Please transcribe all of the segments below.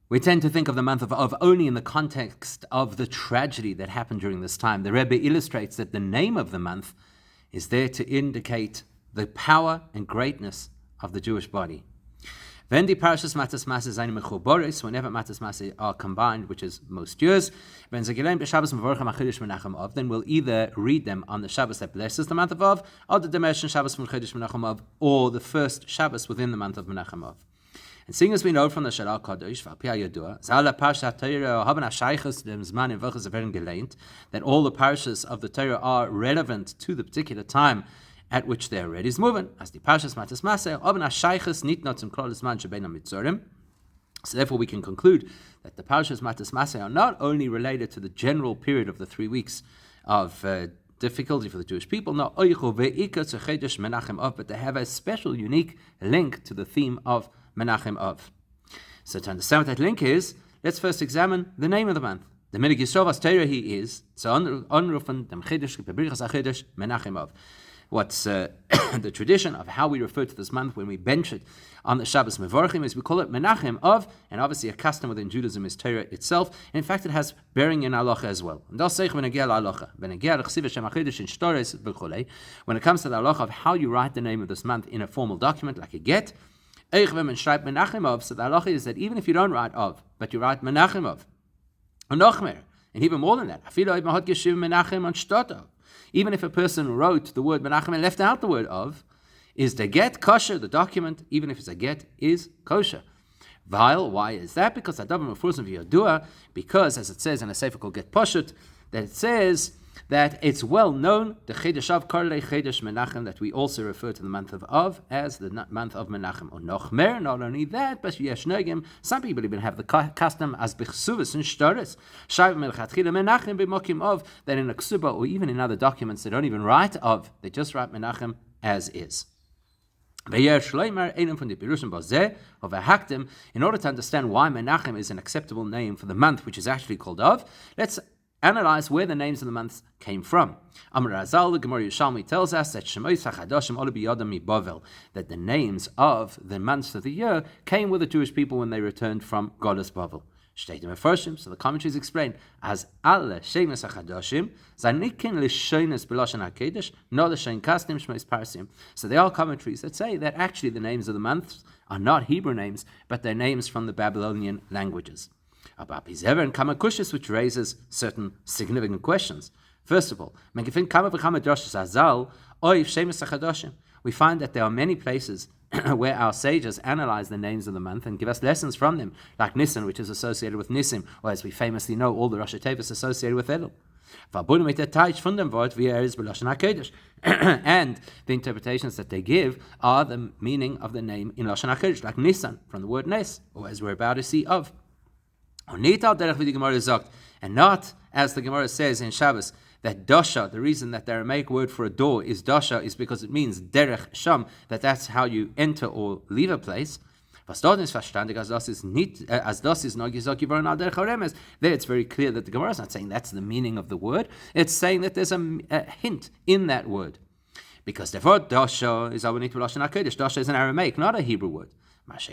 We tend to think of the month of Av only in the context of the tragedy that happened during this time. The Rebbe illustrates that the name of the month is there to indicate the power and greatness of the Jewish body. When the parashas Matos-Massei zayin mechuboros, whenever Matos-Massei are combined, which is most years, then we'll either read them on the Shabbos that blesses the month of Av, or the Demershin Shabbos from Chodesh Menachem Av, or the first Shabbos within the month of Menachem Av. And seeing as we know from the Shara Kodesh, that all the parashas of the Torah are relevant to the particular time at which they are ready is moving. As the parashas Matos-Massei, so therefore we can conclude that the parashas Matos-Massei are not only related to the general period of the 3 weeks of difficulty for the Jewish people, but they have a special, unique link to the theme of Menachem Av. So to understand what that link is, let's first examine the name of the month. The Minig Yisrovas Torah he is, so Onrufen Dem Chedesh Bebrichas HaChedesh Menachem Av. What's the tradition of how we refer to this month when we bench it on the Shabbos Mevorchim is we call it Menachem Av, and obviously a custom within Judaism is Torah itself. And in fact, it has bearing in halacha as well. When it comes to the halacha of how you write the name of this month in a formal document like a get, so the halacha is that even if you don't write Av, but you write Menachem Av, and even more than that, even if a person wrote the word Menachem and left out the word Av, is the get kosher? The document, even if it's a get, is kosher. Why is that? Because as it says in a sefer called Get Poshut, that it says that it's well known, the Chedesh Av Karlei Chedesh Menachem, that we also refer to the month of Av as the month of Menachem. Or Nochmer, not only that, but Yesh Negim, some people even have the custom as Bechsuvas and Shtaris, Shaiv Melchatchila Menachem B'mokim Av, that in a Ksuba or even in other documents they don't even write Av, they just write Menachem as is. In order to understand why Menachem is an acceptable name for the month which is actually called Av, let's analyze where the names of the months came from. Amar Razal, the Gemara Yerushalmi tells us that that the names of the months of the year came with the Jewish people when they returned from Golus Bavel. So the commentaries explain as alle shemes hachadoshim zanikin lishoines beloshen hakedesh not lishoin kastim shmeis parsim. So there are commentaries that say that actually the names of the months are not Hebrew names, but they're names from the Babylonian languages. About Pizever and Kamakushis, which raises certain significant questions. First of all, we find that there are many places where our sages analyze the names of the month and give us lessons from them, like Nisan, which is associated with Nisim, or as we famously know, all the Rosh Hashanah associated with Elul. And the interpretations that they give are the meaning of the name in Lashon HaKodesh, like Nisan, from the word Nes, or as we're about to see of. And not, as the Gemara says in Shabbos, that Dasha, the reason that the Aramaic word for a door is Dasha, is because it means Derech Sham, that's how you enter or leave a place. There it's very clear that the Gemara is not saying that's the meaning of the word. It's saying that there's a hint in that word. Because therefore, Dasha is Dasha is an Aramaic, not a Hebrew word. Whereas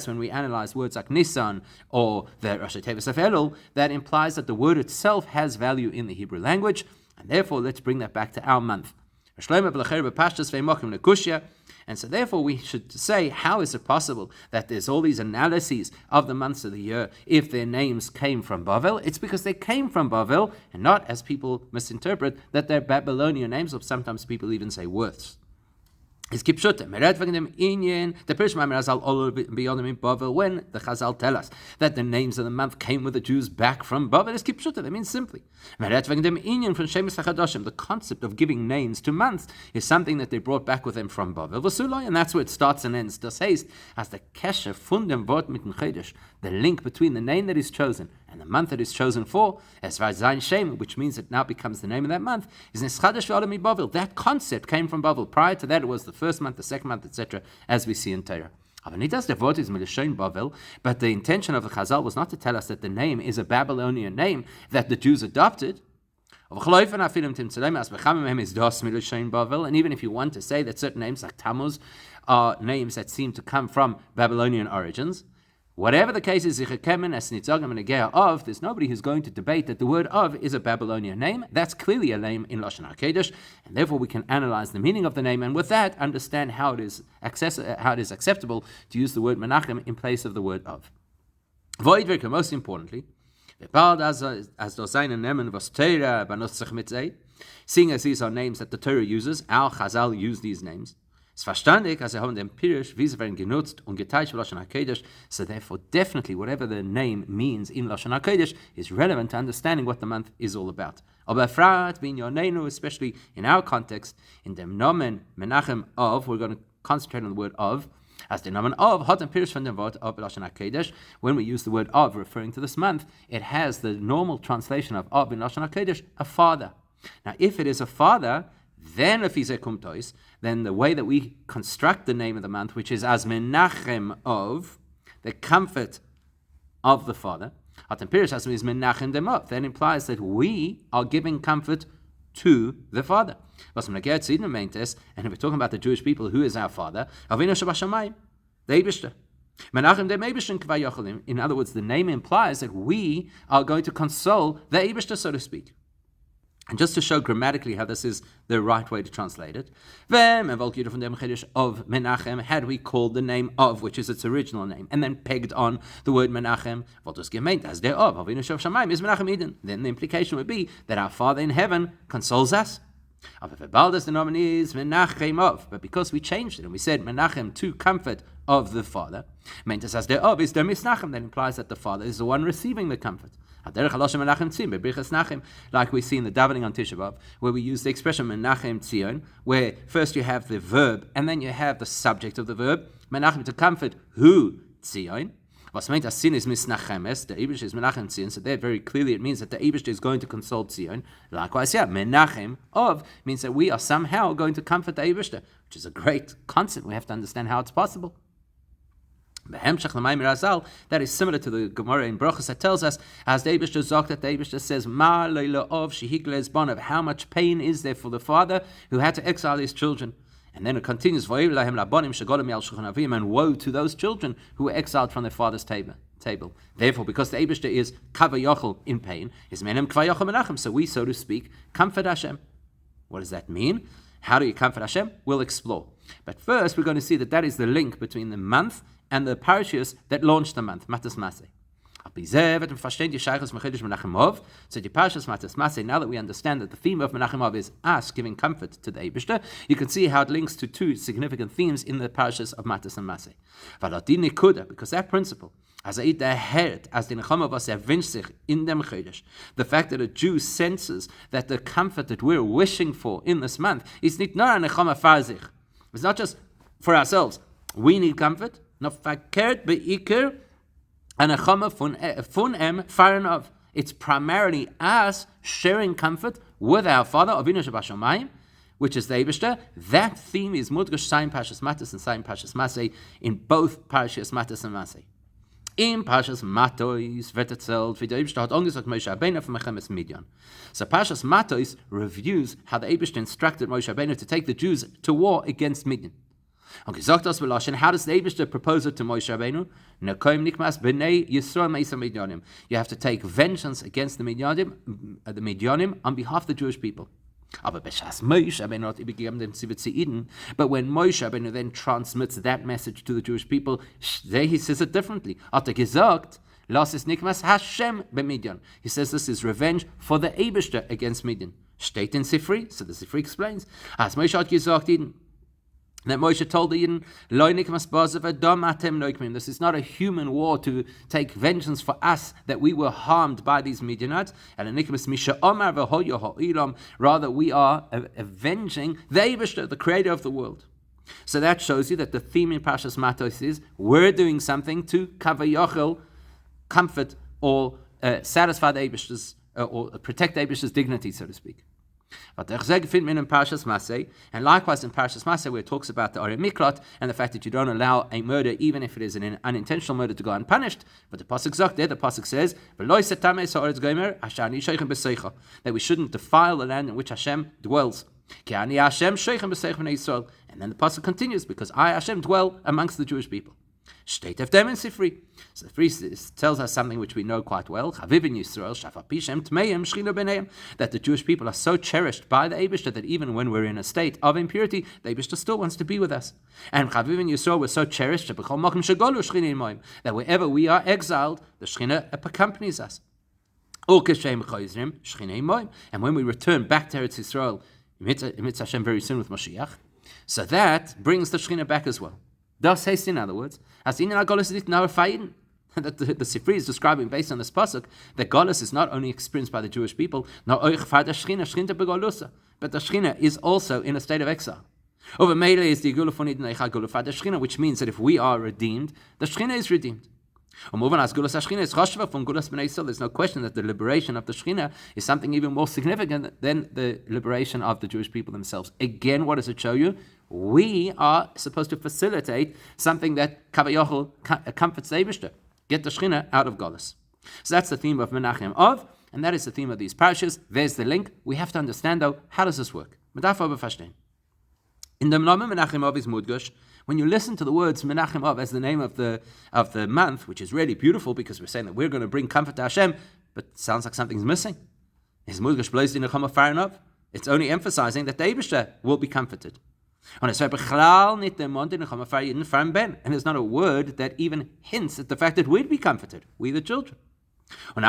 when we analyze words like Nisan or the Rosh Hashanah of Elul, that implies that the word itself has value in the Hebrew language, and therefore let's bring that back to our month. And so therefore we should say, how is it possible that there's all these analyses of the months of the year if their names came from Bavel? It's because they came from Bavel, and not, as people misinterpret, that they're Babylonian names, or sometimes people even say worths. It's kipshut. The Pirshma Merazal all beyond in Bavel. When the Chazal tell us that the names of the month came with the Jews back from Bavel, it's kipshut. That means simply the concept of giving names to months is something that they brought back with them from Bavel. And that's where it starts and ends. Das heißt, as the kesher fundem Wort mit dem Chedesh, the link between the name that is chosen and the month that is chosen for, as far as Zayin Shem, which means it now becomes the name of that month, is Nischadesh V'Adam Bavel. That concept came from Bavel. Prior to that, it was the first month, the second month, etc., as we see in Torah. But the intention of the Chazal was not to tell us that the name is a Babylonian name that the Jews adopted. And even if you want to say that certain names like Tammuz are names that seem to come from Babylonian origins, whatever the case is, there's nobody who's going to debate that the word of is a Babylonian name. That's clearly a name in Lashon HaKodesh, and therefore we can analyze the meaning of the name, and with that, understand how it is acceptable to use the word Menachem in place of the word of. Most importantly, seeing as these are names that the Torah uses, our Chazal use these names. So therefore, definitely, whatever the name means in Lashon HaKodesh is relevant to understanding what the month is all about. Especially in our context, in the nomen Menachem of, we're going to concentrate on the word of. As the nomen of hat and pirish from the word of Lashon HaKodesh, when we use the word of referring to this month, it has the normal translation of in Lashon HaKodesh, a father. Now, if it is a father, then then the way that we construct the name of the month, which is as Menachem of, the comfort of the father, hat and pirish as is Menachem dem of, then implies that we are giving comfort to the father. And if we're talking about the Jewish people, who is our father? Avinu Shabashamayim, the Eibishter. In other words, the name implies that we are going to console the Eibishter, so to speak. And just to show grammatically how this is the right way to translate it, of Menachem, had we called the name of, which is its original name, and then pegged on the word Menachem, as thereof, then the implication would be that our Father in heaven consoles us. But because we changed it and we said Menachem to comfort of the Father, that implies that the Father is the one receiving the comfort. Like we see in the davening on Tisha B'Av, where we use the expression Menachem Tzion, where first you have the verb and then you have the subject of the verb, Menachem to comfort who Tzion. Was meant as sin is misnachemes, the Eibush is Menachem Tzion, so there very clearly it means that the Eibush is going to console Tzion. Likewise, Menachem of means that we are somehow going to comfort the Eibush, which is a great concept. We have to understand how it's possible. That is similar to the Gemara in Brachos that tells us, as the Eibishter Zok, that the Eibishter says, Ma leila of shehigles bonav, how much pain is there for the father who had to exile his children. And then it continues, and woe to those children who were exiled from their father's table. Therefore, because the Eibishter is kava yochel in pain, is menem kva yochel menachem, so we, so to speak, comfort Hashem. What does that mean? How do you comfort Hashem? We'll explore. But first, we're going to see that is the link between the month and the parashas that launched the month, Matos-Massei. So the parashas Matos-Massei, now that we understand that the theme of Menachem Av is us giving comfort to the Eibishter, you can see how it links to two significant themes in the parashas of Matos and Massei. Because that principle, as the Nechama was erwünscht sich in dem Chodesh, the fact that a Jew senses that the comfort that we're wishing for in this month is nicht nur a Nechama für sich. It's not just for ourselves. We need comfort. It's primarily us sharing comfort with our Father, Avinu Shebashamayim, which is the Eibishter. That theme is Mudgash Sayin Parshas Matos and Sayin Parshas Massei in both Parshas Matos and Massei. In Parshas Matos wird erzählt, wie der Eibishter hat angesagt Moshe Rabbeinu von Mechemes Midian. So Parshas Matos reviews how the Eibishter instructed Moshe Rabbeinu to take the Jews to war against Midian. Okay, how does the Eibishter propose it to Moshe Rabbeinu? You have to take vengeance against the Midianim on behalf of the Jewish people. But when Moshe Rabbeinu then transmits that message to the Jewish people, he says it differently. He says this is revenge for the Eibishter against Midian. Steht in Sifri, so the Sifri explains. As Moshe hat gesagt Eden, that Moshe told the Yidden, this is not a human war to take vengeance for us that we were harmed by these Midianites. Rather, we are avenging the Eibishter, the creator of the world. So that shows you that the theme in Parshas Matos is we're doing something to kavayachel, comfort or satisfy the Eibishter's or protect the Eibishter's dignity, so to speak. And likewise in Matos-Massei, where it talks about the Orei Miklat and the fact that you don't allow a murder, even if it is an unintentional murder, to go unpunished. But the pasuk says, that we shouldn't defile the land in which Hashem dwells. And then the pasuk continues, because I, Hashem, dwell amongst the Jewish people. So the priest tells us something which we know quite well, that the Jewish people are so cherished by the Eibishter that even when we're in a state of impurity, the Eibishter still wants to be with us. And we're so cherished that wherever we are exiled, the Shekhinah accompanies us. And when we return back to Eretz Yisrael, Mitzvah Hashem very soon with Mashiach, so that brings the Shekhinah back as well. Das heißt, in other words, that the Sifri is describing based on this pasuk that Golus is not only experienced by the Jewish people, but the Shekhinah is also in a state of exile. Over Meile is the which means that if we are redeemed, the Shekhinah is redeemed. There's no question that the liberation of the Shekhinah is something even more significant than the liberation of the Jewish people themselves. Again, what does it show you? We are supposed to facilitate something that Kavayochel comforts the Eibishter. Get the Shekhinah out of Golus. So that's the theme of Menachem Av, and that is the theme of these parashas. There's the link. We have to understand, though, how does this work? In the Menachem Menachem Av is Mudgush. When you listen to the words Menachem Av as the name of the month, which is really beautiful because we're saying that we're going to bring comfort to Hashem, but it sounds like something's missing. Is Mudgush blazed in a Chama Farin Av? It's only emphasizing that the Eibishter will be comforted. And there's not a word that even hints at the fact that we'd be comforted, we the children. And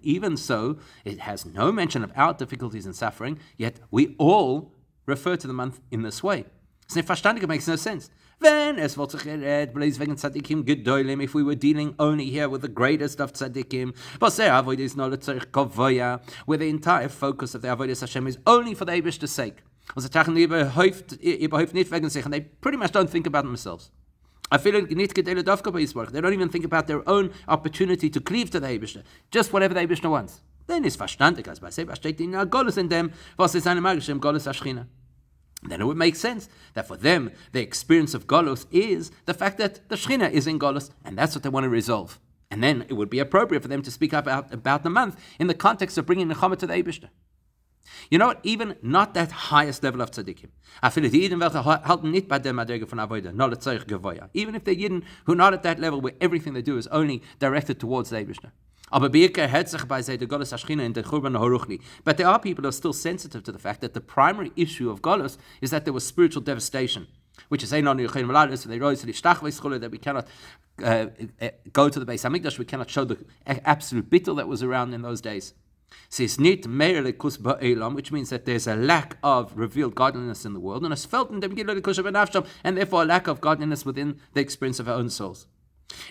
even so, it has no mention of our difficulties and suffering, yet we all refer to the month in this way. It makes no sense. If we were dealing only here with the greatest of tzaddikim, where the entire focus of the Avodas Hashem is only for the Eibishter's sake. And they pretty much don't think about themselves. They don't even think about their own opportunity to cleave to the Eibishter, just whatever the Eibishter wants. Then it's verstandig, as by say, in them, then it would make sense that for them, the experience of Golus is the fact that the Shekhinah is in Golus, and that's what they want to resolve. And then it would be appropriate for them to speak up about the month in the context of bringing Nechama to the Eibishter. You know what? Even not that highest level of tzaddikim. Even if they're Yidden who are not at that level where everything they do is only directed towards the Eibishter. But there are people who are still sensitive to the fact that the primary issue of Golus is that there was spiritual devastation, which is that we cannot go to the Beis Hamikdash, we cannot show the absolute bittul that was around in those days. Which means that there's a lack of revealed godliness in the world, and therefore a lack of godliness within the experience of our own souls.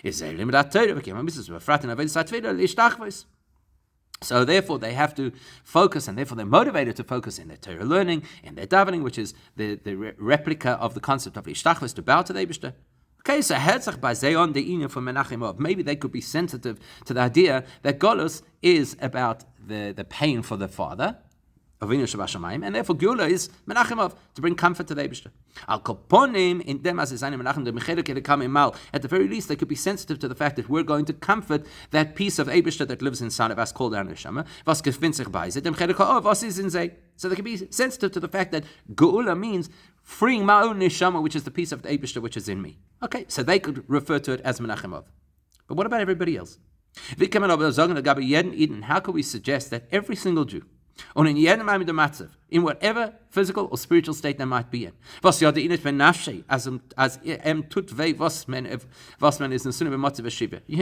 So therefore they have to focus, and therefore they're motivated to focus in their Torah learning, in their davening, which is the replica of the concept of Ishtachvis, to bow to the Eibishter. Okay, so maybe they could be sensitive to the idea that Golus is about the pain for the father, and therefore Geula is Menachem Av, to bring comfort to the Eibishter. At the very least, they could be sensitive to the fact that we're going to comfort that piece of Eibishter that lives inside of us, called our Neshama. So they can be sensitive to the fact that Geula means freeing my own Neshama, which is the piece of the Eibishter which is in me. Okay, so they could refer to it as Menachem Av. But what about everybody else? How could we suggest that every single Jew, in whatever physical or spiritual state they might be in,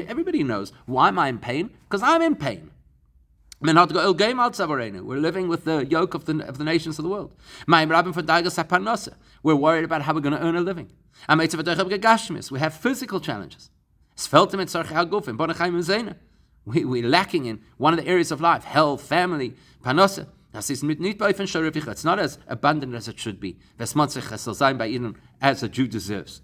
everybody knows, why am I in pain? Because I'm in pain. We're living with the yoke of the nations of the world. We're worried about how we're going to earn a living. We have physical challenges. We're lacking in one of the areas of life, health, family, panosa. It's not as abundant as it should be, as a Jew deserves.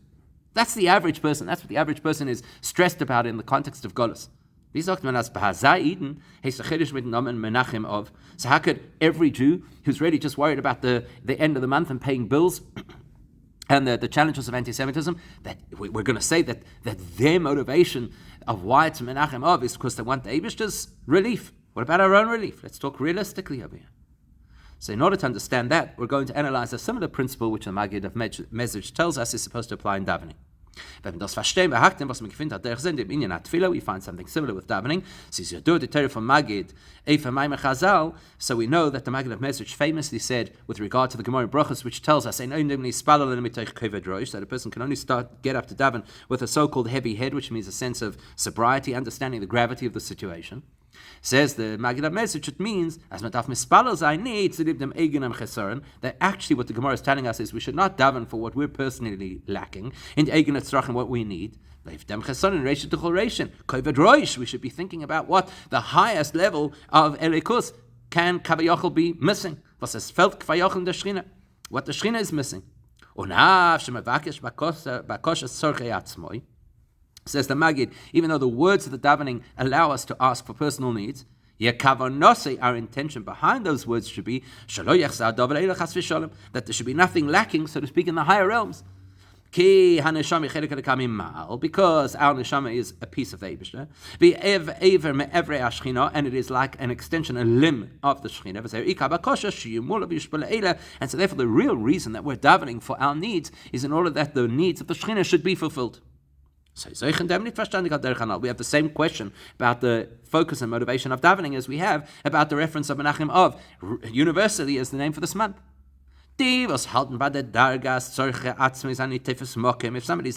That's the average person. That's what the average person is stressed about in the context of Golus. Wie sagt man das? Behazaiden heißt der Chiddush mit dem Namen Menachem of. So how could every Jew who's really just worried about the end of the month and paying bills and the challenges of anti-Semitism, that we're going to say that their motivation of why it's Menachem of is because they want the Eibishter's relief. What about our own relief? Let's talk realistically over here. So in order to understand that, we're going to analyze a similar principle which the Maggid of Message tells us is supposed to apply in davening. We find something similar with davening. So we know that the Maggid of Message famously said with regard to the Gemara in Brachos, which tells us that a person can only get up to daven with a so-called heavy head, which means a sense of sobriety, understanding the gravity of the situation. Says the Maggid of Message, it means as that actually what the Gemara is telling us is we should not daven for what we're personally lacking, in what we need. We should be thinking about what the highest level of Elikus can kavayachol be missing. What the Shechina is missing. Says the Maggid, even though the words of the davening allow us to ask for personal needs, our intention behind those words should be that there should be nothing lacking, so to speak, in the higher realms. Because our neshama is a piece of the Eibishter, and it is like an extension, a limb of the Shechina. And so therefore the real reason that we're davening for our needs is in order that the needs of the Shechina should be fulfilled. So we have the same question about the focus and motivation of davening as we have about the reference of Menachem of, universally as the name for this month. If somebody's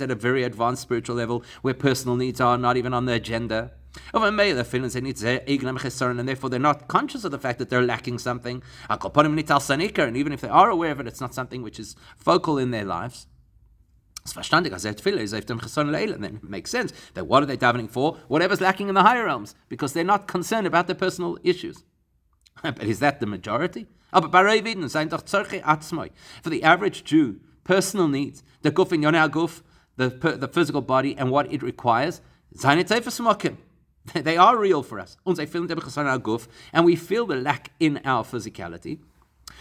at a very advanced spiritual level where personal needs are not even on the agenda, and therefore they're not conscious of the fact that they're lacking something, and even if they are aware of it, it's not something which is focal in their lives. Then it makes sense that what are they davening for? Whatever's lacking in the higher realms, because they're not concerned about their personal issues. But is that the majority? For the average Jew, personal needs, the guf in yonei guf, the physical body and what it requires, they are real for us. And we feel the lack in our physicality.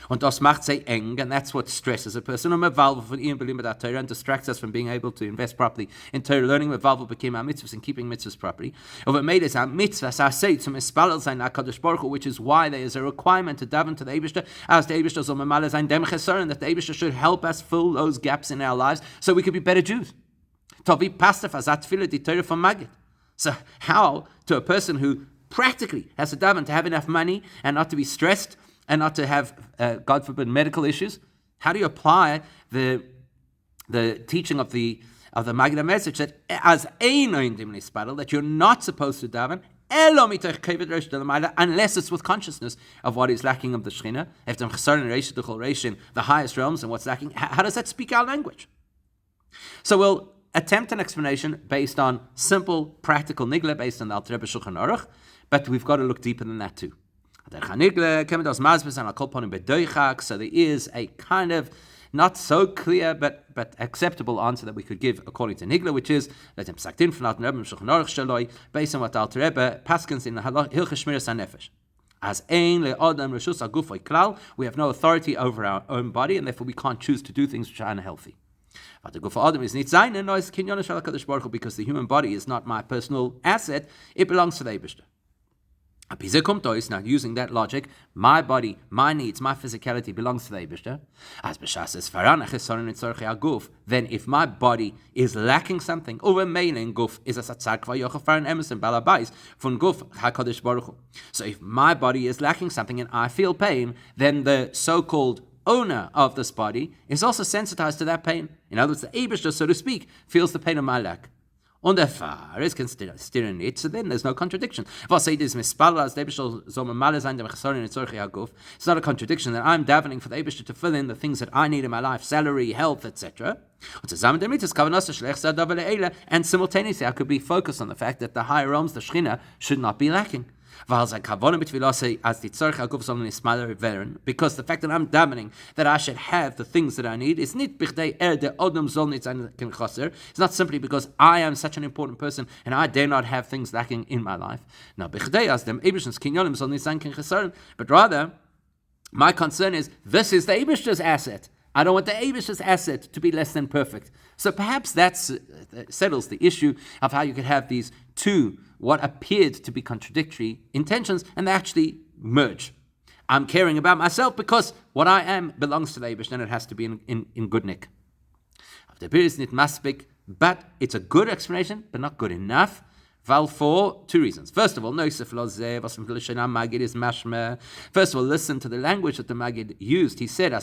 And das macht sie eng, and that's what stresses a person. And distracts us from being able to invest properly in Torah learning. Became our mitzvahs and keeping mitzvahs properly. Made us our mitzvahs, our say to mispalel sein HaKadosh Baruch Hu, which is why there is a requirement to daven to the Eibishter, as the Eibishter soll memaleh sein dem chesaron, that the Eibishter should help us fill those gaps in our lives, so we could be better Jews. Tovi pastaf azat tefillah di Torah from Maggid. So how to a person who practically has to daven to have enough money and not to be stressed and not to have, God forbid, medical issues? How do you apply the teaching of the Maggid message that as that you're not supposed to daven unless it's with consciousness of what is lacking of the Shechina, the highest realms, and what's lacking? How does that speak our language? So we'll attempt an explanation based on simple, practical nigla, based on the Alter Rebbe Shulchan Aruch, but we've got to look deeper than that too. So there is a kind of not so clear but acceptable answer that we could give according to Nigla, which is based on what Alter Rebbe paskins in the Hilchos Shmiras HaNefesh. As we have no authority over our own body, and therefore we can't choose to do things which are unhealthy. Because the human body is not my personal asset, it belongs to the Eibishter. Now, using that logic, my body, my needs, my physicality belongs to the Eibishter. Then if my body is lacking something, so if my body is lacking something and I feel pain, then the so-called owner of this body is also sensitized to that pain. In other words, the Eibishter, so to speak, feels the pain of my lack. Und der Pfarrer ist considering it, so then there's no contradiction. It's not a contradiction that I'm davening for the Eibishter to fill in the things that I need in my life, salary, health, etc. And simultaneously, I could be focused on the fact that the higher realms, the Shechina, should not be lacking. Because the fact that I'm davening that I should have the things that I need is it's not simply because I am such an important person and I dare not have things lacking in my life. No, but rather, my concern is this is the Eibishter's asset. I don't want the Eibishter's asset to be less than perfect. So perhaps that settles the issue of how you could have these two, what appeared to be contradictory intentions, and they actually merge. I'm caring about myself because what I am belongs to the Eibishter and it has to be in good nick. But it's a good explanation, but not good enough. Val for two reasons. First of all, First of all, listen to the language that the Magid used. He said, it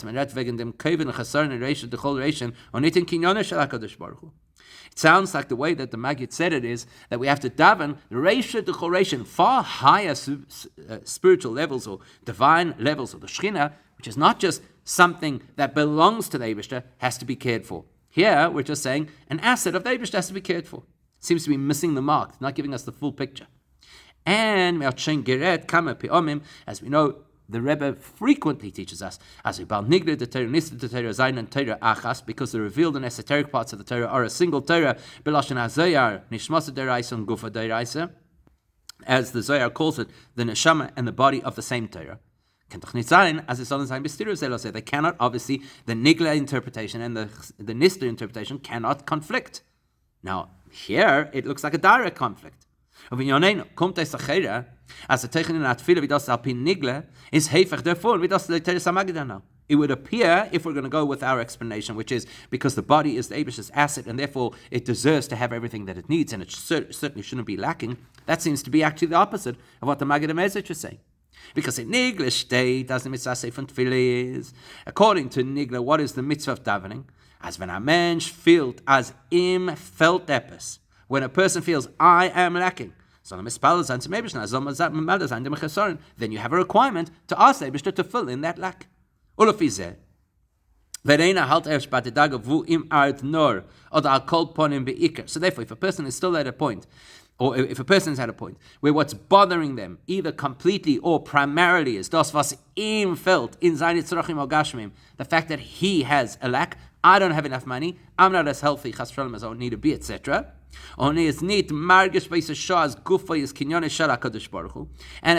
sounds like the way that the Magid said it is that we have to daven the Reisha D'Chol, far higher spiritual levels or divine levels of the Shechina, which is not just something that belongs to the Eibishter, has to be cared for. Here, we're just saying an asset of the Eibishter has to be cared for. Seems to be missing the mark, not giving us the full picture. And as we know, the Rebbe frequently teaches us, because the revealed and esoteric parts of the Torah are a single Torah, as the Zohar calls it, the neshama and the body of the same Torah. They cannot, obviously, the Nigla interpretation and the Nister interpretation cannot conflict. Now, here, it looks like a direct conflict. As the Teichen in Atfila vidas alpin Nigle is hefech therefore vidas leiteres hamagidana. It would appear, if we're going to go with our explanation, which is because the body is the Eibishter's asset and therefore it deserves to have everything that it needs and it certainly shouldn't be lacking, that seems to be actually the opposite of what the Maggid HaMezritch is saying. Because in Nigle state, as the mitzvah say from Tefillah is, according to Nigle, what is the mitzvah of davening? As when a man felt as im felt epis. When a person feels, I am lacking, then you have a requirement to ask the Eibishter to fill in that lack. So therefore, if a person is still at a point, or if a person is at a point where what's bothering them, either completely or primarily, is das was ihm felt in seine tzorachim or gashmim, the fact that he has a lack, I don't have enough money, I'm not as healthy as I would need to be, etc. And a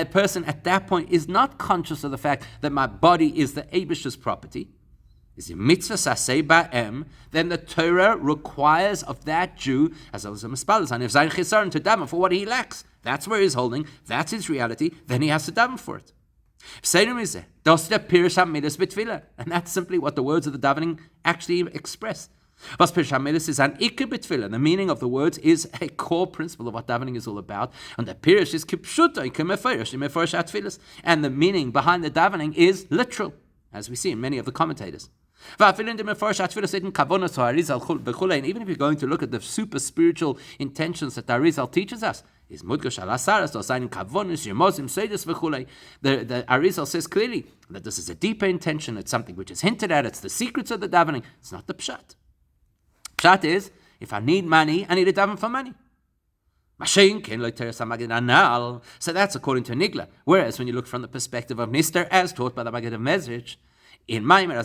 person at that point is not conscious of the fact that my body is the Eibishter's property. Is a mitzvah sasei ba'em, then the Torah requires of that Jew, as well as a mispalas, if zayin chisaron, to daven for what he lacks. That's where he's holding, that's his reality, then he has to daven for it. And that's simply what the words of the davening actually express. The meaning of the words is a core principle of what davening is all about. And the pirish is and the meaning behind the davening is literal, as we see in many of the commentators. And even if you're going to look at the super spiritual intentions that the Arizal teaches us, the Arizal says clearly that this is a deeper intention, it's something which is hinted at, it's the secrets of the davening, it's not the pshat. Pshat is, if I need money, I need to daven for money. So that's according to Nigla. Whereas when you look from the perspective of Nister, as taught by the Maggid HaMezritch, in Maimer,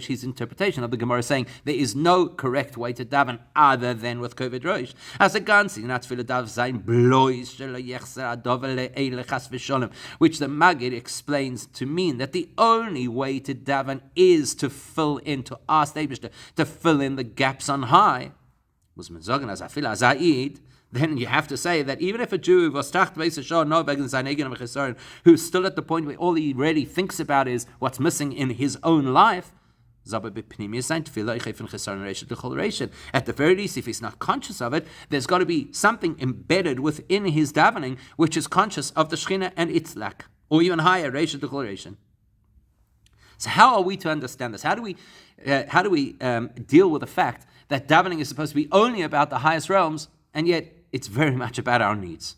his interpretation of the Gemara is saying there is no correct way to daven other than with koved roish. As a ganzi, which the Maggid explains to mean that the only way to daven is to fill in, to ask the Eibishter to fill in the gaps on high. Then you have to say that even if a Jew who's still at the point where all he really thinks about is what's missing in his own life, at the very least, if he's not conscious of it, there's got to be something embedded within his davening which is conscious of the Shechina and its lack, or even higher, Reisha declaration. So how are we to understand this? How do we deal with the fact that davening is supposed to be only about the highest realms, and yet it's very much about our needs?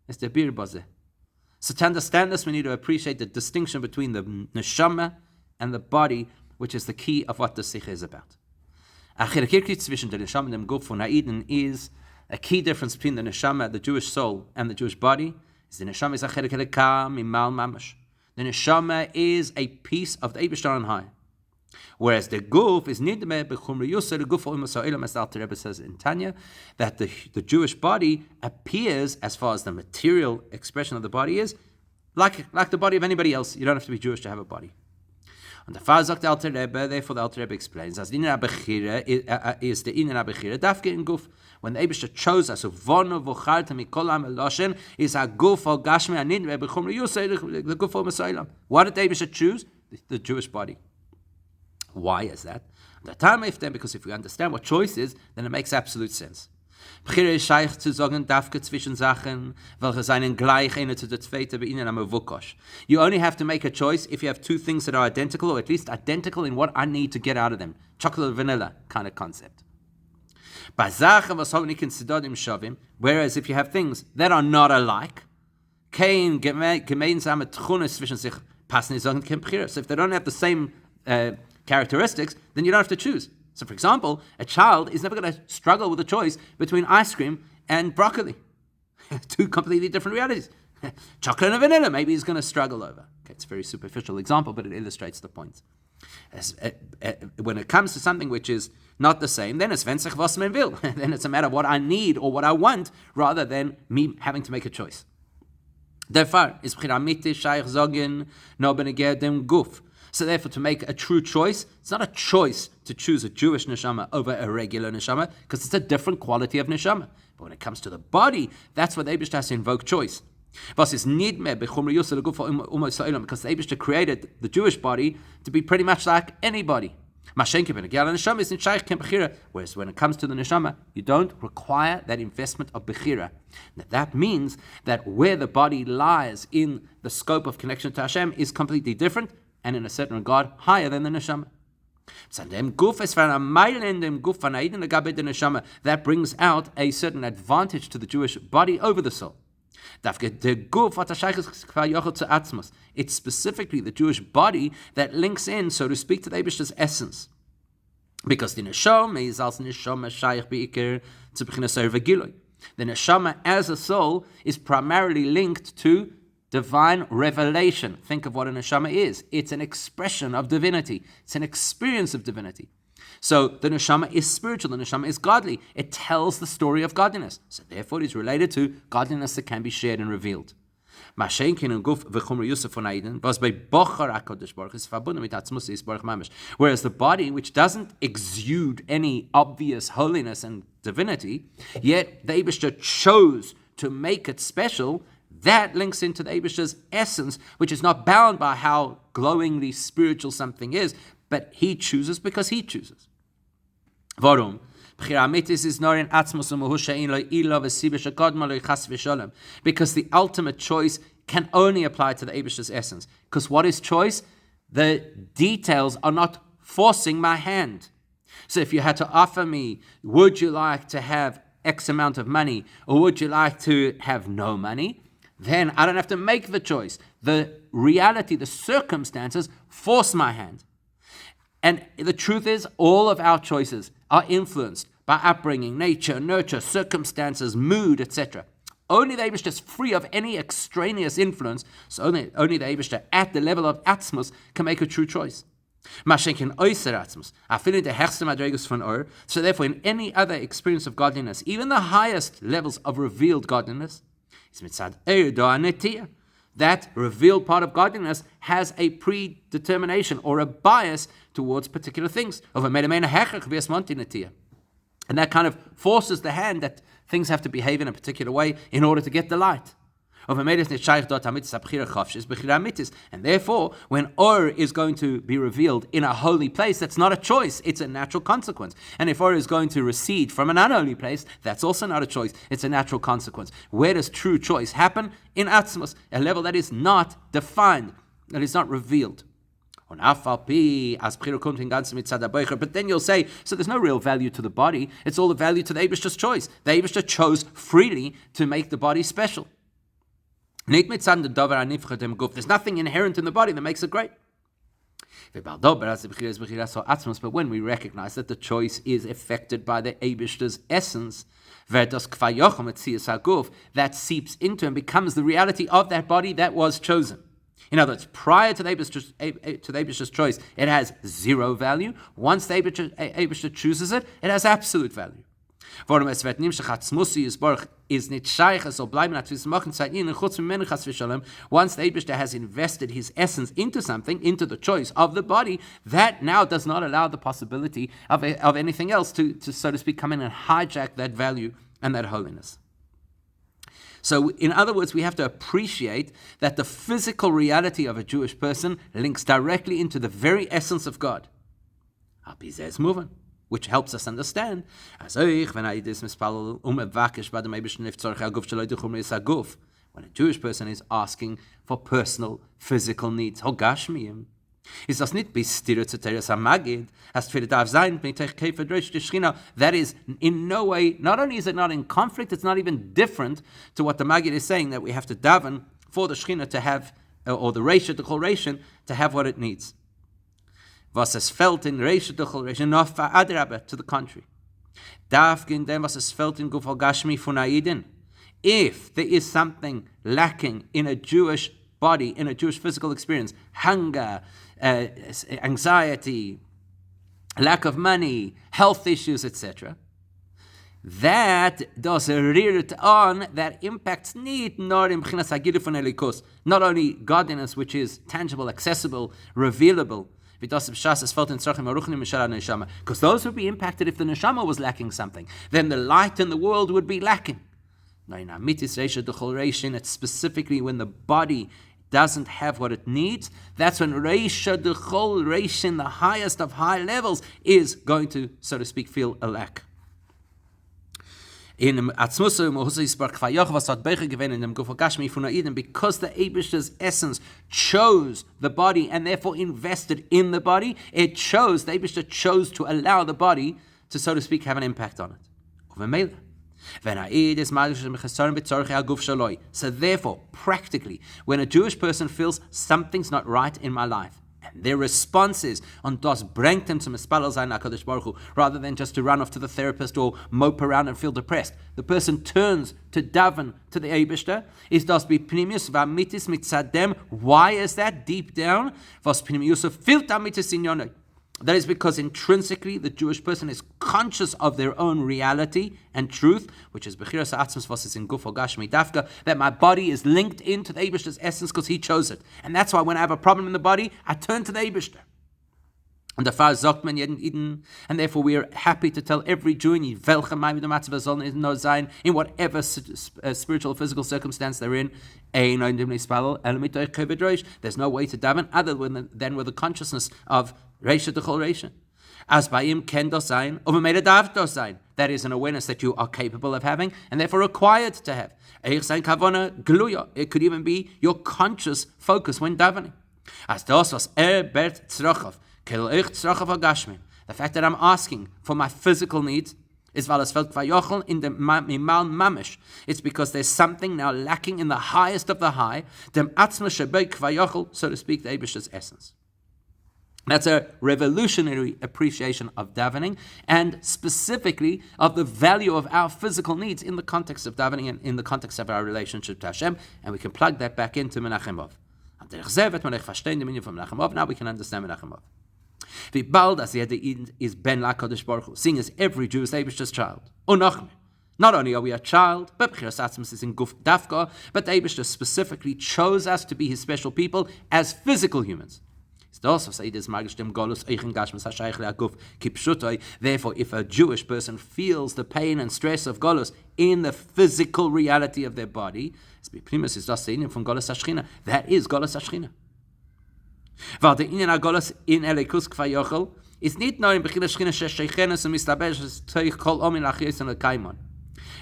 So to understand this, we need to appreciate the distinction between the neshama and the body, which is the key of what the sikha is about. The neshama and the guf von Haiden is A key difference between the neshama, the Jewish soul, and the Jewish body is the neshama is a chelek elokah mimal mamash. The neshama is a piece of the Eibishter on high. Whereas the guf is nidme b'chumra yusar, the guf o'im as the Alter Rebbe says in Tanya, that the Jewish body appears, as far as the material expression of the body is, like the body of anybody else. You don't have to be Jewish to have a body. And the Fazak the Alter Rebbe, therefore the Alter Rebbe explains, as the Inyan HaBechira is the Inyan HaBechira, dafke in guf. When the Eibishter chose us, vono v'charta mikol am eloshen, is a guf o gashmi anidme b'chumra yusar, the guf o masaylam. What did the Eibishter choose? The Jewish body. Why is that? The time if then, because if we understand what choice is, then it makes absolute sense. Bechira ist scheich zu sagen, dafke zwischen Sachen, welche seinen gleich eine zu der zweite bei ihnen am Vukosh. You only have to make a choice if you have two things that are identical, or at least identical in what I need to get out of them. Chocolate and vanilla kind of concept. Bei Sachen, was hoffentlich in Sidodim shavim, whereas if you have things that are not alike, kein gemeinsame Tchunis zwischen sich passen, die sagen, kein Bechira. So if they don't have the same characteristics, then you don't have to choose. So, for example, a child is never going to struggle with a choice between ice cream and broccoli. Two completely different realities. Chocolate and vanilla, maybe he's going to struggle over. Okay, it's a very superficial example, but it illustrates the point. When it comes to something which is not the same, then it's wenn sich was man will. Then it's a matter of what I need or what I want, rather than me having to make a choice. Therefore, is b'chira miti shaykh zogen no benegeh dem guf. So therefore, to make a true choice, it's not a choice to choose a Jewish neshama over a regular neshama, because it's a different quality of neshama. But when it comes to the body, that's where the Eibishter has to invoke choice. Because the Eibishter created the Jewish body to be pretty much like anybody. Whereas when it comes to the neshama, you don't require that investment of bechira. That means that where the body lies in the scope of connection to Hashem is completely different, and in a certain regard, higher than the neshama. That brings out a certain advantage to the Jewish body over the soul. It's specifically the Jewish body that links in, so to speak, to the Eibishter's essence. Because the neshama is also neshama shayach beikir to b'chinas v'giloy. The neshama as a soul is primarily linked to divine revelation. Think of what a neshama is. It's an expression of divinity. It's an experience of divinity. So the neshama is spiritual. The neshama is godly. It tells the story of godliness. So therefore it is related to godliness that can be shared and revealed. Whereas the body, which doesn't exude any obvious holiness and divinity, yet the Eibishter chose to make it special, that links into the Eibishter's essence, which is not bound by how glowingly spiritual something is, but he chooses because he chooses. Warum? Because the ultimate choice can only apply to the Eibishter's essence. Because what is choice? The details are not forcing my hand. So if you had to offer me, would you like to have X amount of money, or would you like to have no money? Then I don't have to make the choice. The reality, the circumstances force my hand. And the truth is, all of our choices are influenced by upbringing, nature, nurture, circumstances, mood, etc. Only the Eibishter is free of any extraneous influence, so only the Eibishter at the level of Atzmus can make a true choice. So therefore, in any other experience of godliness, even the highest levels of revealed godliness, that revealed part of godliness has a predetermination or a bias towards particular things. And that kind of forces the hand that things have to behave in a particular way in order to get the light. And therefore, when Or is going to be revealed in a holy place, that's not a choice, it's a natural consequence. And if Or is going to recede from an unholy place, that's also not a choice, it's a natural consequence. Where does true choice happen? In Atzmos, a level that is not defined, that is not revealed. But then you'll say, so there's no real value to the body, it's all the value to the Eibishter's choice. The Eibishter chose freely to make the body special. There's nothing inherent in the body that makes it great. But when we recognize that the choice is affected by the Eibishter's essence, that seeps into and becomes the reality of that body that was chosen. In other words, prior to the Eibishter's choice, it has zero value. Once the Eibishter chooses it, it has absolute value. Once the Eibishter has invested his essence into something, into the choice of the body, that now does not allow the possibility of anything else to, so to speak, come in and hijack that value and that holiness. So, in other words, we have to appreciate that the physical reality of a Jewish person links directly into the very essence of God. Which helps us understand. When a Jewish person is asking for personal, physical needs, ist das nicht bis Magid, that is in no way, not only is it not in conflict, it's not even different to what the Magid is saying, that we have to daven for the Shechina to have, or the Reisha to Chol Reishin, to have what it needs. Was es fällt in Reisha to Chol Reishin, noch va'adrabe, to the contrary. Davgin dem, was es fällt in Gufal Gashmi von Aidin. If there is something lacking in a Jewish body, in a Jewish physical experience, hunger, anxiety, lack of money, health issues, etc., that does rear it on, that impacts not only godliness, which is tangible, accessible, revealable, because those would be impacted if the neshama was lacking something. Then the light in the world would be lacking. It's specifically when the body doesn't have what it needs, that's when Reisha D'chol Reishin, the highest of high levels, is going to, so to speak, feel a lack. In because the Eibishter's essence chose the body and therefore invested in the body, the Eibishter chose to allow the body to, so to speak, have an impact on it. So therefore, practically, when a Jewish person feels something's not right in my life, and their response is on das bringt them to mispalel zayin HaKadosh Baruch Hu, rather than just to run off to the therapist or mope around and feel depressed, the person turns to daven to the Eibishter. Is das bipnimius v'amitis mitzadem? Why is that? Deep down, was pnimius filt amitis inyanoi. That is because intrinsically the Jewish person is conscious of their own reality and truth, which is Bechiras Ha'atzmos Vos in Gufo Gashmi Dafka, that my body is linked into the Eibishter's essence because he chose it. And that's why when I have a problem in the body, I turn to the Eibishter. And the Far sagt man jeden Eden, and therefore we are happy to tell every Jew in whatever spiritual or physical circumstance they're in, there's no way to daven other than with the consciousness of Reisha D'chol Reisha. As by him ken dos sein, over made a dav dos sein. That is an awareness that you are capable of having and therefore required to have. It could even be your conscious focus when davening. As das was bert tzrochov, kel tzrochov agashmin. The fact that I'm asking for my physical needs is weil es fällt vayochel in dem mimal mamish. It's because there's something now lacking in the highest of the high, dem atzma shebeik vayochel, so to speak, the Eibishter's essence. That's a revolutionary appreciation of davening, and specifically of the value of our physical needs in the context of davening and in the context of our relationship to Hashem, and we can plug that back into Menachem Av. Now we can understand Menachem Av. Wie bald as jeder is ben LaKadosh Baruch Hu, seeing as every Jew is Eibishter's child. Not only are we a child, but Bechiras Ha'atzmos is in Guf Dafka, but the Eibishter specifically chose us to be his special people as physical humans. Therefore, if a Jewish person feels the pain and stress of Golus in the physical reality of their body, that is Golus HaShechina. Weil der Inyan HaGolus in Elikus Kvayochel ist nicht nur in Bechilas Shechina Shechechenes und Mistabesh Teich Kol Omin Lachiyos und Kaimon.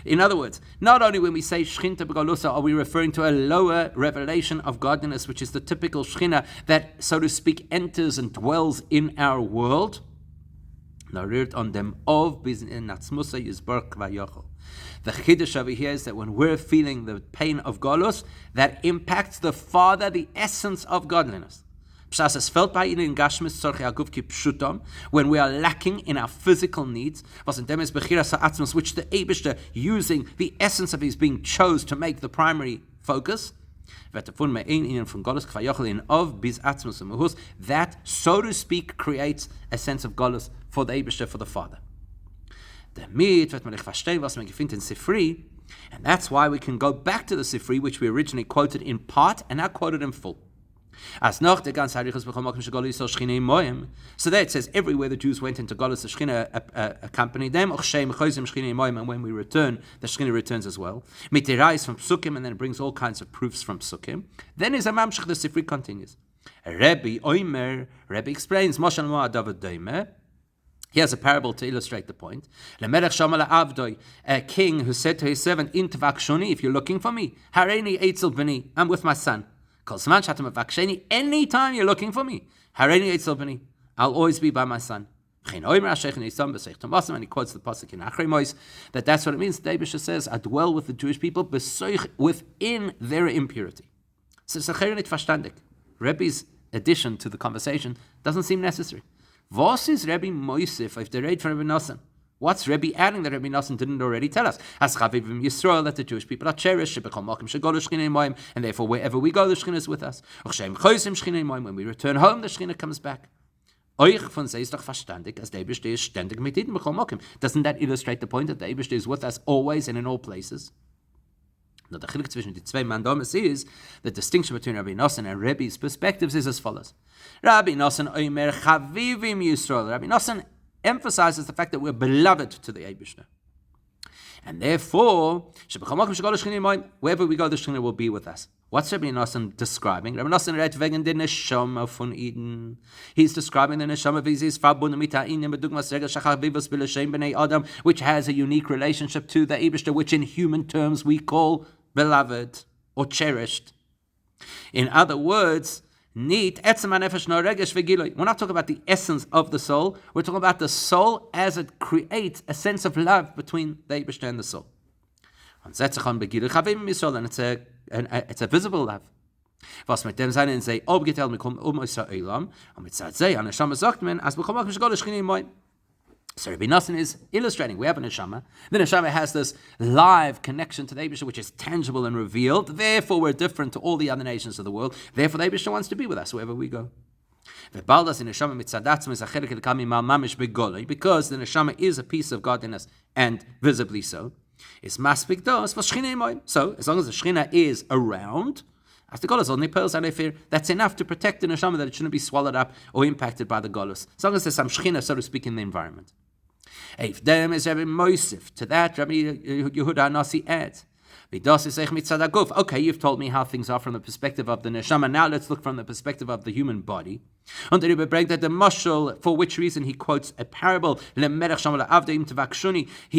In other words, not only when we say Shechinta B'Galusa are we referring to a lower revelation of godliness, which is the typical Shechina that, so to speak, enters and dwells in our world. The Chiddush over here is that when we're feeling the pain of Galus, that impacts the Father, the essence of godliness. When we are lacking in our physical needs, which the Eibishter, using the essence of his being, chose to make the primary focus. That, so to speak, creates a sense of Golus for the Eibishter, for the Father. And that's why we can go back to the Sifri, which we originally quoted in part and now quoted in full. So there it says, everywhere the Jews went into Golus, the Shechina accompanied them, and when we return, the Shechina returns as well. Mitirais from Psukim, and then it brings all kinds of proofs from Psukim. Then is a Mamshech, the Sifri continues. Rabbi explains, he has a parable to illustrate the point. A king who said to his servant, if you're looking for me, I'm with my son. Anytime you're looking for me, I'll always be by my son. And he quotes the pasuk in Achrei that that's what it means. The Eibishter says, I dwell with the Jewish people within their impurity. So Rebbe's addition to the conversation doesn't seem necessary. Was is Rabbi Moisif if the raid for Rabbi Nosson? What's Rabbi adding that Rabbi Nosson didn't already tell us? As Chavivim Yisrael, that the Jewish people are cherished, and therefore wherever we go, the Shechina is with us. When we return home, the Shechina comes back. Doesn't that illustrate the point that the Eibishter is with us always and in all places? Now, the Chelek between the two mandamas is the distinction between Rabbi Nosson and Rebbe's perspectives is as follows. Rabbi Nosson oimer chavivim Yisrael. Rabbi Nosson emphasizes the fact that we're beloved to the Eibishter. And therefore, wherever we go, the Shechina will be with us. What's Rabbi Nosson describing? Rabbi Nosson read wegen der Neshama von Eden. He's describing the Neshama v'zis verbunden mit ha'inem b'dugmas regel shachavivus b'l'shem b'nei Adam, which has a unique relationship to the Eibishter, which in human terms we call beloved or cherished. In other words, we're not talking about the essence of the soul. We're talking about the soul as it creates a sense of love between the Eibishter and the soul. And it's a visible love. Was mit dem sein in sei obgeteilt mit Elam und mit sei an Neshama sagt man as bekommen geschgol Shechina moin. So Rabbi Nosson is illustrating. We have a Neshama. The Neshama has this live connection to the Eibishter, which is tangible and revealed. Therefore, we're different to all the other nations of the world. Therefore, the Eibishter wants to be with us wherever we go. Because the Neshama is a piece of godliness and visibly so. It's maspik dos for Shechina moin. So, as long as the Shechina is around, as the Golus only pearls and fear, that's enough to protect the Neshama that it shouldn't be swallowed up or impacted by the Golus. As long as there's some Shechina, so to speak, in the environment. If them is Rabbi Moisif, to that Rabbi Yehuda Nasi adds, okay, you've told me how things are from the perspective of the Neshama. Now let's look from the perspective of the human body. And the Rebbe brings that the mashal, for which reason he quotes a parable. He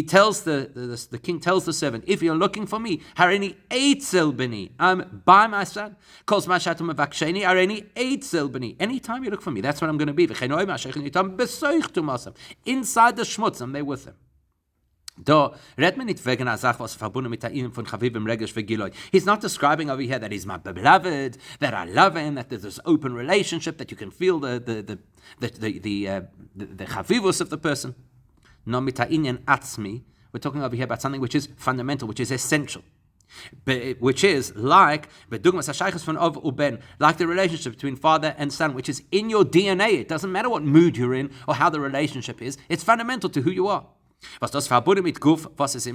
tells the king tells the servant, if you're looking for me, harini eitzel b'ni, I'm by my son. Calls mashatum avaksheni, harini eitzel b'ni. Anytime you look for me, that's what I'm going to be. Inside the shmutz, I'm there with him. He's not describing over here that he's my beloved, that I love him, that there's this open relationship, that you can feel the chavivus of the person. No mita'inyan atzmi. We're talking over here about something which is fundamental, which is essential, which is like like the relationship between father and son, which is in your DNA. It doesn't matter what mood you're in or how the relationship is. It's fundamental to who you are. Was das verbunden mit Guf, was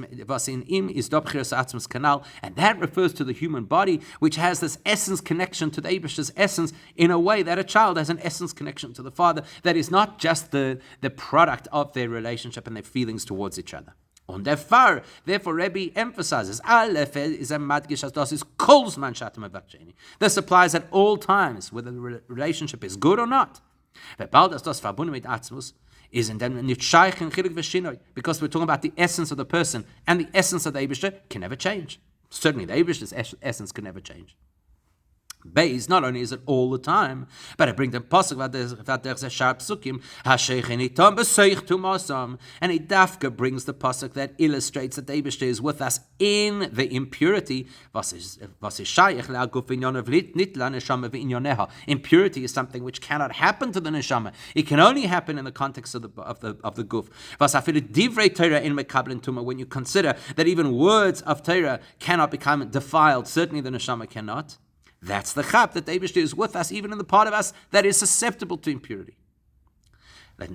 in ihm ist Dobchiras Atzmus Kanal, and that refers to the human body, which has this essence connection to the Eibishter's essence in a way that a child has an essence connection to the father that is not just the product of their relationship and their feelings towards each other. Und therefore Rebbe emphasizes, is a madgish as das is kolzman shatem avaksheni. This applies at all times, whether the relationship is good or not. Bald as das verbunden mit Atzmus is in them because we're talking about the essence of the person, and the essence of the Eibishter can never change. Certainly, the Eibishter's essence can never change. Beis, not only is it all the time, but it brings the pasuk that there's a sharp psukim, and it dafka brings the pasuk that illustrates that the Eibishter is with us in the impurity. Impurity is something which cannot happen to the neshama. It can only happen in the context of the guf. When you consider that even words of Torah cannot become defiled, certainly the neshama cannot. That's the chap that the Eibishter is with us, even in the part of us that is susceptible to impurity. So now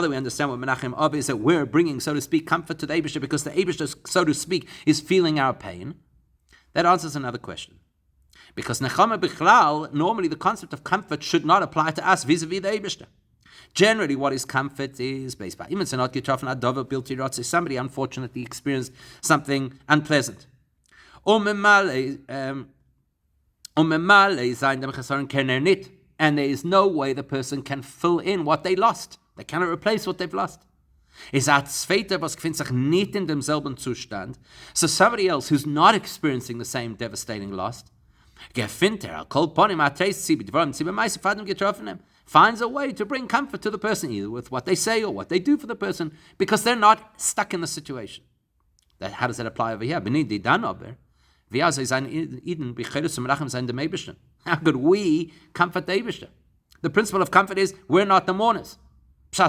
that we understand what Menachem Av is, that we're bringing, so to speak, comfort to the Eibishter because the Eibishter, so to speak, is feeling our pain. That answers another question. Because Nechama Bichlal, normally the concept of comfort should not apply to us vis-a-vis the Eibishter. Generally, what is comfort is based by somebody unfortunately experienced something unpleasant. And there is no way the person can fill in what they lost. They cannot replace what they've lost. So somebody else who's not experiencing the same devastating loss finds a way to bring comfort to the person, either with what they say or what they do for the person, because they're not stuck in the situation. How does that apply over here? How could we comfort the Eibishter? The principle of comfort is we're not the mourners. We're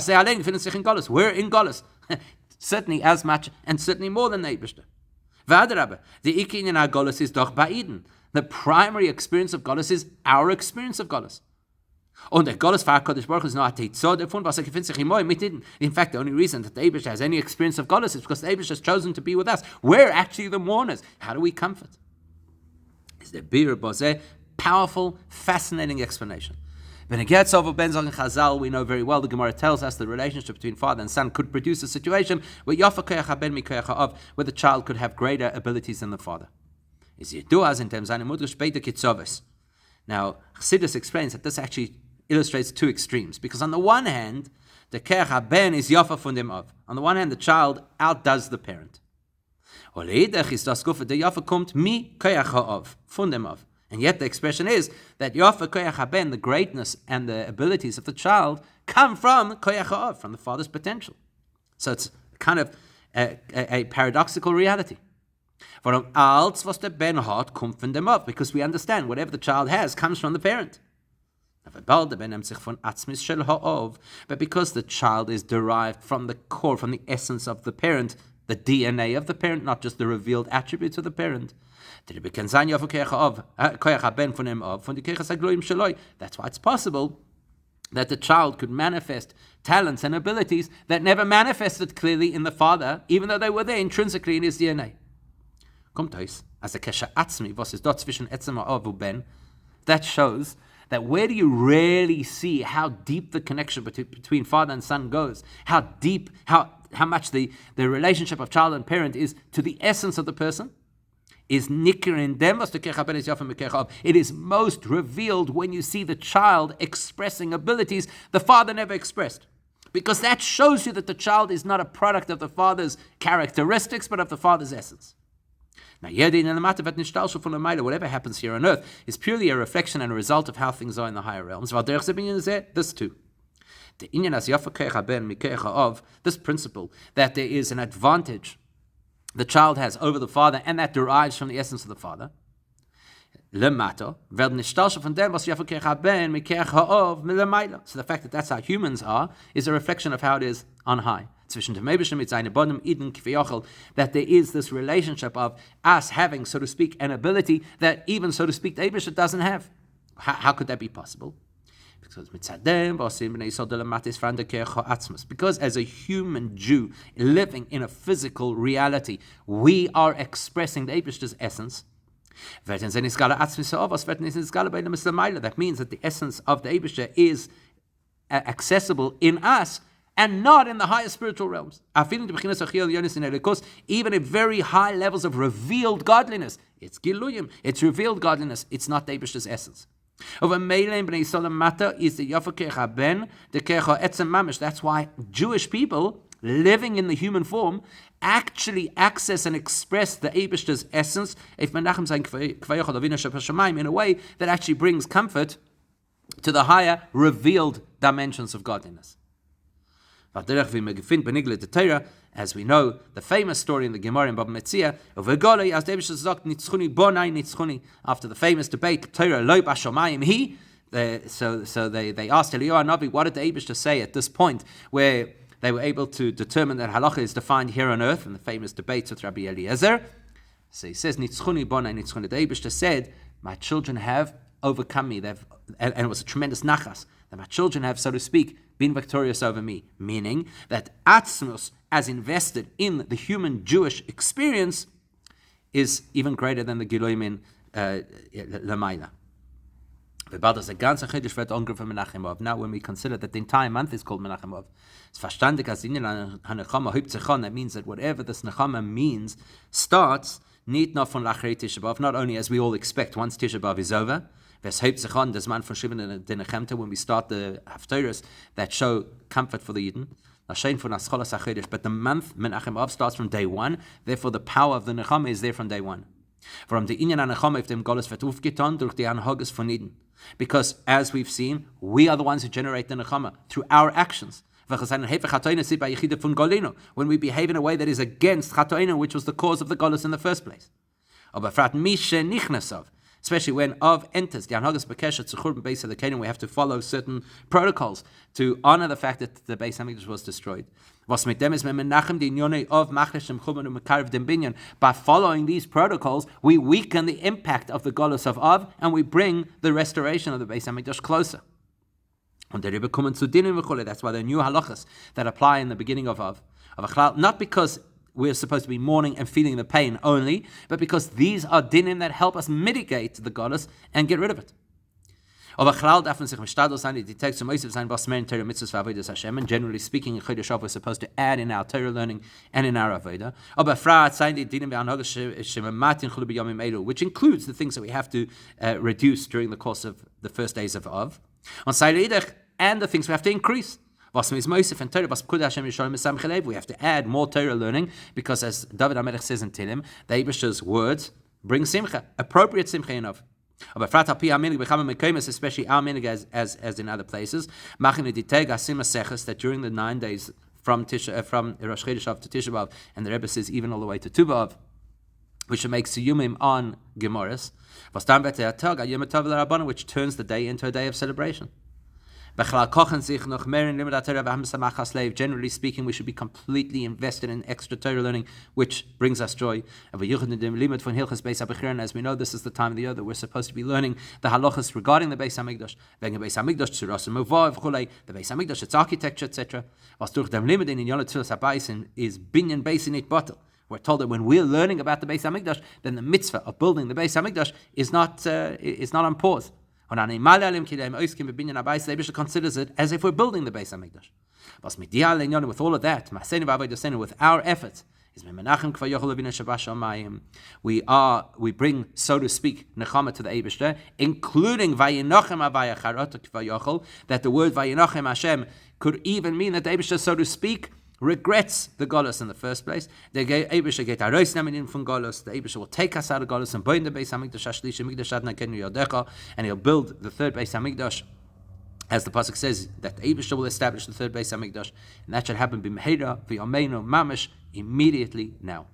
in Golus. Certainly as much and certainly more than the Eibishter. The Ikin in our Golus is doch ba'iden. The primary experience of Golus is our experience of Golus. Und der Gottes für HaKadosh Baruch Hu is not davon, was gefindt sich im mit didn't. In fact, the only reason that the Eibishter has any experience of Goddess is because the Eibishter has chosen to be with us. We're actually the mourners. How do we comfort? Is the Bir Bozeh powerful, fascinating explanation. When it gets over Ben Zog and Chazal, we know very well, the Gemara tells us the relationship between father and son could produce a situation where Yafa Koyach HaBen Mi Koyach HaAv, where the child could have greater abilities than the father. Is Yeduaz in terms of Animudr Shpeita Kitzoves. Now, Chassidus explains that this actually illustrates two extremes, because on the one hand, the Koyach HaBen is Yafa Fundim Av. On the one hand, the child outdoes the parent. Oleidach is das Gufa, the Yafa kommt mi Koyach HaAv, Fundim Av. And yet the expression is that Yafa Koyach HaBen, the greatness and the abilities of the child, come from Koyach HaAv, from the father's potential. So it's kind of a paradoxical reality. Because we understand whatever the child has comes from the parent. But because the child is derived from the core, from the essence of the parent, the DNA of the parent, not just the revealed attributes of the parent, that's why it's possible that the child could manifest talents and abilities that never manifested clearly in the father, even though they were there intrinsically in his DNA. That shows that where do you really see how deep the connection between father and son goes, how deep, how much the relationship of child and parent is to the essence of the person, is nikir in them. It is most revealed when you see the child expressing abilities the father never expressed. Because that shows you that the child is not a product of the father's characteristics, but of the father's essence. Now, whatever happens here on earth is purely a reflection and a result of how things are in the higher realms. This too. This principle that there is an advantage the child has over the father, and that derives from the essence of the father. So the fact that that's how humans are is a reflection of how it is on high. That there is this relationship of us having, so to speak, an ability that even, so to speak, the Eibishter doesn't have. How could that be possible? Because as a human Jew living in a physical reality, we are expressing the Eibishter's essence. That means that the essence of the Eibishter is accessible in us and not in the higher spiritual realms. Even at very high levels of revealed godliness, it's giluyim, it's revealed godliness, it's not the Eibishter's essence. That's why Jewish people living in the human form, actually access and express the Eibishter's essence in a way that actually brings comfort to the higher revealed dimensions of godliness. As we know, the famous story in the Gemara in Baba Metzia of Egolei, as David sagt, nitzchuni bonai nitzchuni, after the famous debate, Torah loy bashomayim he. So they asked Eliyahu Navi, what did the Eibishter say at this point, where they were able to determine that halacha is defined here on earth in the famous debates with Rabbi Eliezer. So he says, nitzchuni bonai nitzchuni. The Eibishter said, my children have overcome me, and it was a tremendous nachas, that my children have, so to speak, been victorious over me, meaning that atzmus, as invested in the human Jewish experience, is even greater than the Giloim in Lamaila. Now, when we consider that the entire month is called Menachem Av, that means that whatever this Nechama means starts not only as we all expect once Tisha B'Av is over, when we start the Haftarahs that show comfort for the Yidden, but the month Menachem Av starts from day one, therefore the power of the Nechama is there from day one. Because as we've seen, we are the ones who generate the Nechama through our actions. When we behave in a way that is against Chatoinu, which was the cause of the Golus in the first place. Especially when Av enters the Anhagas Bekeshet Zuchur Beis HaLekeinu, we have to follow certain protocols to honor the fact that the Beis HaMikdash was destroyed. By following these protocols, we weaken the impact of the Golus of Av, and we bring the restoration of the Beis HaMikdash closer. That's why there are new halachas that apply in the beginning of Av. Not because we're supposed to be mourning and feeling the pain only, but because these are dinim that help us mitigate the Golus and get rid of it. And generally speaking, in Chodesh Av, we're supposed to add in our Torah learning and in our Avodah, which includes the things that we have to reduce during the course of the first days of Av, and the things we have to increase. We have to add more Torah learning, because as David HaMelech says in Tehillim, the Eibishter's words bring simcha, appropriate simcha in Av. Especially our minig as in other places, that during the 9 days from Rosh Chodesh Av to Tisha B'Av, and the Rebbe says even all the way to Tu B'Av, we should make siyumim on Gemaras, which turns the day into a day of celebration. Generally speaking, we should be completely invested in extra Torah learning, which brings us joy. As we know, this is the time of the year that we're supposed to be learning the halachas regarding the Beis HaMikdash. The Beis HaMikdash, its architecture, etc. Is binyan beis in it bottle. We're told that when we're learning about the Beis HaMikdash, then the mitzvah of building the Beis HaMikdash is not on pause. The Eibishter considers it as if we're building the Beis HaMikdash. With all of that, with our efforts, we bring, so to speak, Nechama to the Eibishter, including that the word Vayinochem Hashem could even mean that the Eibishter, so to speak, regrets the Golus in the first place. The Eibishter get arois namin from Golus. The Eibishter will take us out of Golus and build the Beis HaMikdash Ashlish Mikdash Adna Kenu Yodecha, and he'll build the third Beis HaMikdash, as the pasuk says that the Eibishter will establish the third Beis HaMikdash, and that should happen b'meira v'yomeinu mamish, immediately now.